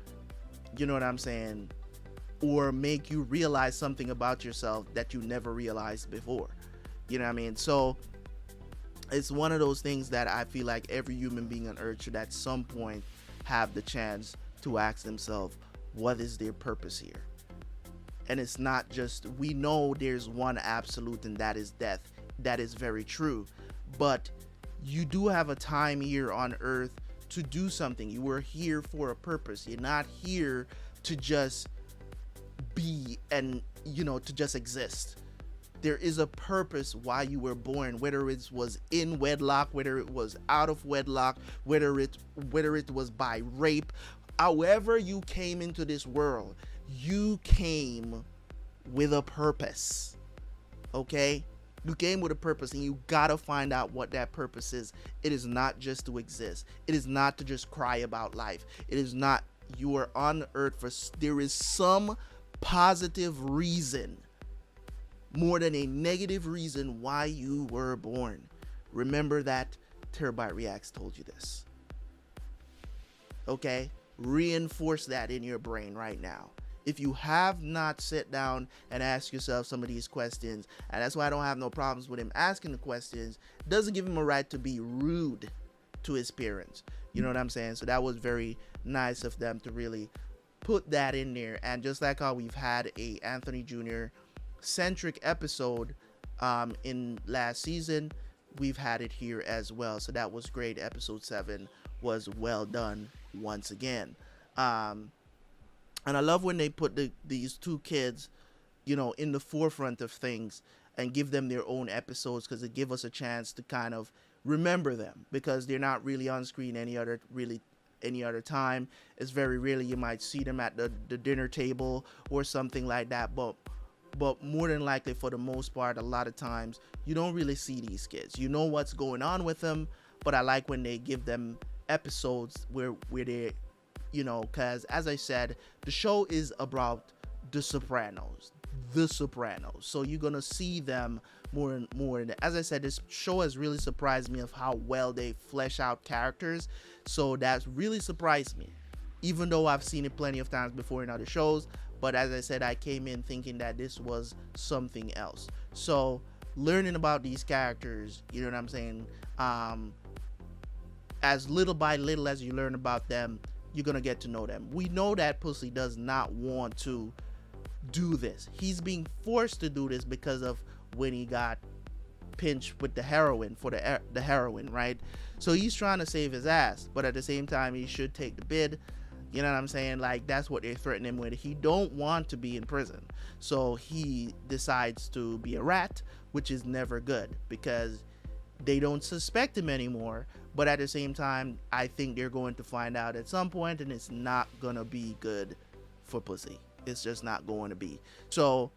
Speaker 1: you know what I'm saying, or make you realize something about yourself that you never realized before, you know what I mean? So it's one of those things that I feel like every human being on earth should at some point have the chance to ask themselves, what is their purpose here? And it's not just, we know there's one absolute, and that is death. That is very true, but you do have a time here on earth to do something. You were here for a purpose. You're not here to just be and to just exist. There is a purpose why you were born, whether it was in wedlock, whether it was out of wedlock, whether it was by rape. However you came into this world, you came with a purpose. Okay? You came with a purpose, and you gotta find out what that purpose is. It is not just to exist. It is not to just cry about life. It is not, you are on earth for, there is some positive reason more than a negative reason why you were born. Remember that. Terabyt Reacts told you this. Okay? Reinforce that in your brain right now. If you have not sat down and asked yourself some of these questions, and that's why I don't have no problems with him asking the questions, doesn't give him a right to be rude to his parents. You know what I'm saying? So that was very nice of them to really put that in there. And just like how we've had a Anthony Jr. centric episode in last season, we've had it here as well. So that was great. Episode 7 was well done once again. And I love when they put these two kids, in the forefront of things and give them their own episodes, because it gives us a chance to kind of remember them, because they're not really on screen any other time. It's very rarely you might see them at the dinner table or something like that. But more than likely, for the most part, a lot of times you don't really see these kids. You know what's going on with them, but I like when they give them episodes where they, because as I said, the show is about the Sopranos. So you're gonna see them more and more. And as I said, this show has really surprised me of how well they flesh out characters. So that's really surprised me. even though I've seen it plenty of times before in other shows. But as I said, I came in thinking that this was something else. So learning about these characters, you know what I'm saying, as little by little as you learn about them, you're gonna get to know them. We know that Pussy does not want to do this. He's being forced to do this because of when he got pinched with the heroin for the heroin, right? So he's trying to save his ass, but at the same time he should take the bid. You know what I'm saying? Like, that's what they threaten him with. He don't want to be in prison, so he decides to be a rat, which is never good because they don't suspect him anymore. But at the same time, I think they're going to find out at some point, and it's not gonna be good for Pussy. It's just not going to be. So,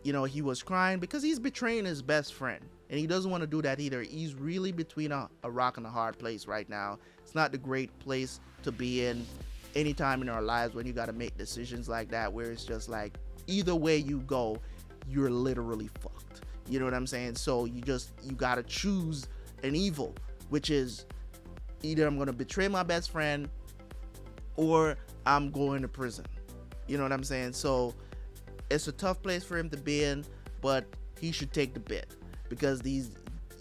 Speaker 1: you know, he was crying because he's betraying his best friend, and he doesn't want to do that either. He's really between a rock and a hard place right now. It's not the great place to be in anytime in our lives when you got to make decisions like that, where it's just like either way you go, you're literally fucked. You know what I'm saying? So you got to choose an evil, which is either I'm going to betray my best friend or I'm going to prison. You know what I'm saying? So it's a tough place for him to be in, but he should take the bid because these,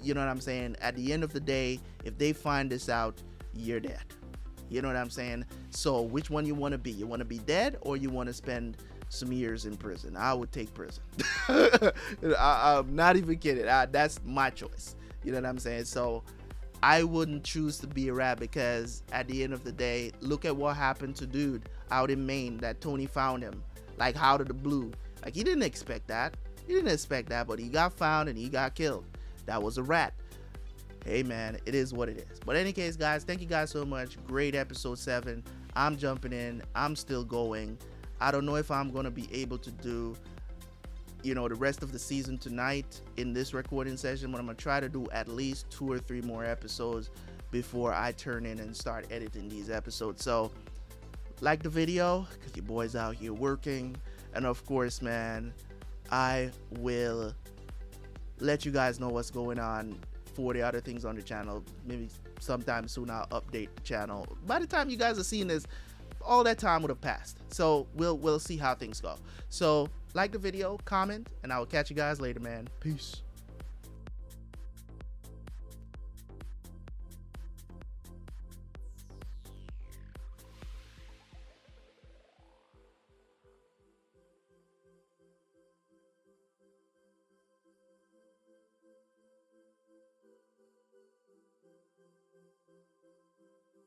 Speaker 1: you know what I'm saying, at the end of the day, if they find this out, you're dead. You know what I'm saying? So which one you want to be? You want to be dead or you want to spend some years in prison? I would take prison. I'm not even kidding. That's my choice. You know what I'm saying? So I wouldn't choose to be a rat because at the end of the day, look at what happened to dude out in Maine that Tony found him, like out of the blue. Like, he didn't expect that. He didn't expect that, but he got found and he got killed. That was a rat. Hey man, it is what it is. But in any case, guys, thank you guys so much. Great episode 7. I'm jumping in. I'm still going. I don't know if I'm going to be able to do, you know, the rest of the season tonight in this recording session, but I'm going to try to do at least 2 or 3 more episodes before I turn in and start editing these episodes. So like the video, because your boy's out here working. And of course, man, I will let you guys know what's going on for the other things on the channel. Maybe sometime soon I'll update the channel. By the time you guys are seeing this, all that time would have passed. So we'll see how things go. So like the video, comment, and I will catch you guys later, man. Peace.